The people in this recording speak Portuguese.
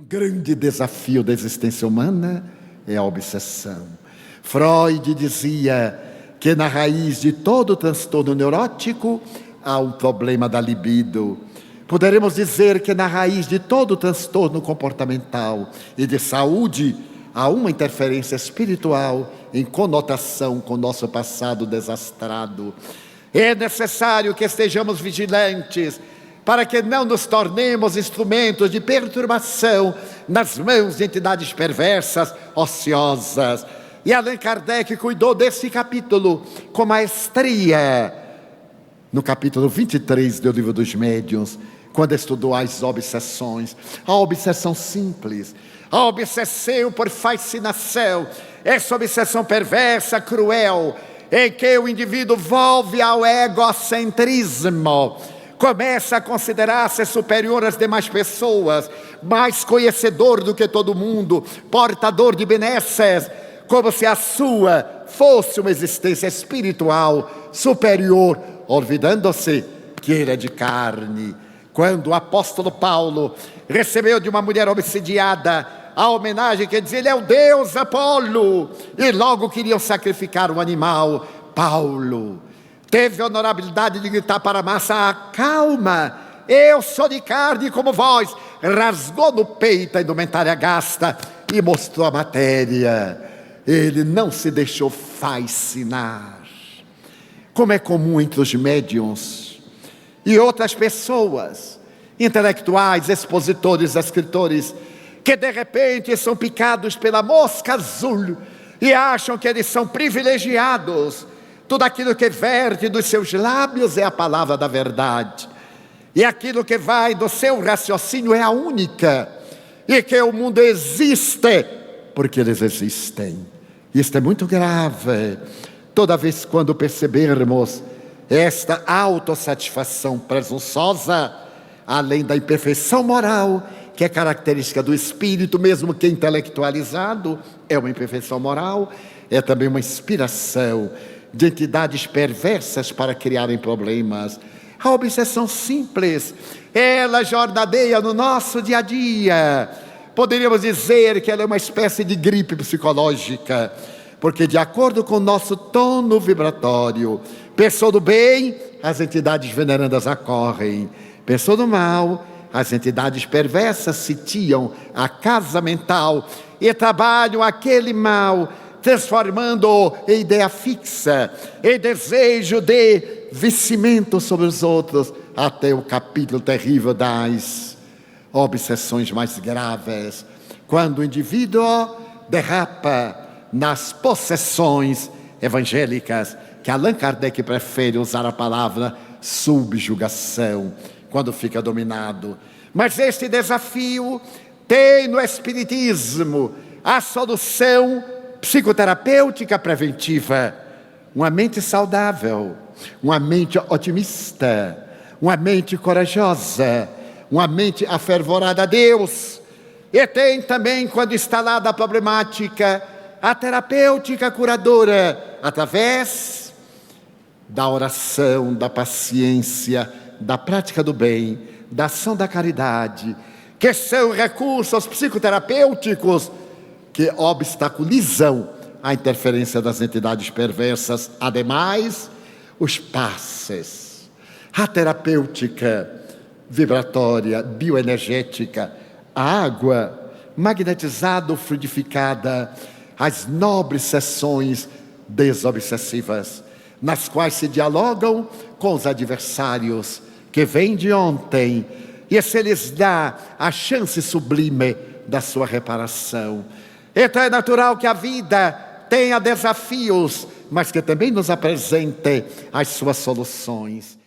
grande desafio da existência humana é a obsessão. Freud dizia que na raiz de todo transtorno neurótico há um problema da libido. Poderemos dizer que na raiz de todo transtorno comportamental e de saúde há uma interferência espiritual em conotação com nosso passado desastrado. É necessário que estejamos vigilantes para que não nos tornemos instrumentos de perturbação nas mãos de entidades perversas, ociosas. E Allan Kardec cuidou desse capítulo com maestria, no capítulo 23 do Livro dos Médiuns, quando estudou as obsessões. A obsessão simples, a obsessão por fascinação, essa obsessão perversa, cruel, em que o indivíduo volve ao egocentrismo, começa a considerar-se superior às demais pessoas, mais conhecedor do que todo mundo, portador de benesses, como se a sua fosse uma existência espiritual superior, olvidando-se que ele é de carne. Quando o apóstolo Paulo recebeu de uma mulher obsidiada a homenagem que dizia, ele é o Deus Apolo, e logo queriam sacrificar um animal, Paulo teve a honorabilidade de gritar para a massa, calma, eu sou de carne como vós. Rasgou no peito a indumentária gasta e mostrou a matéria. Ele não se deixou fascinar. Como é comum entre os médiuns e outras pessoas, intelectuais, expositores, escritores, que de repente são picados pela mosca azul e acham que eles são privilegiados. Tudo aquilo que verte dos seus lábios é a palavra da verdade. E aquilo que vai do seu raciocínio é a única. E que o mundo existe porque eles existem. Isto é muito grave. Toda vez quando percebermos esta autossatisfação presunçosa, além da imperfeição moral, que é característica do espírito, mesmo que intelectualizado, é uma imperfeição moral, é também uma inspiração de entidades perversas para criarem problemas. A obsessão simples, ela jornadeia no nosso dia a dia. Poderíamos dizer que ela é uma espécie de gripe psicológica, porque de acordo com o nosso tono vibratório, pensou do bem, as entidades venerandas acorrem. Pensou do mal, as entidades perversas sitiam a casa mental e trabalham aquele mal, transformando-o em ideia fixa, em desejo de vencimento sobre os outros, até o capítulo terrível das obsessões mais graves, quando o indivíduo derrapa nas possessões evangélicas, que Allan Kardec prefere usar a palavra subjugação, quando fica dominado. Mas este desafio tem no Espiritismo a solução psicoterapêutica preventiva, uma mente saudável, uma mente otimista, uma mente corajosa, uma mente afervorada a Deus. E tem também, quando instalada a problemática, a terapêutica curadora, através da oração, da paciência, da prática do bem, da ação da caridade, que são recursos psicoterapêuticos que obstaculizam a interferência das entidades perversas. Ademais, os passes, a terapêutica vibratória, bioenergética, a água magnetizada ou fluidificada, as nobres sessões desobsessivas, nas quais se dialogam com os adversários que vêm de ontem, e se lhes dá a chance sublime da sua reparação. Então é natural que a vida tenha desafios, mas que também nos apresente as suas soluções.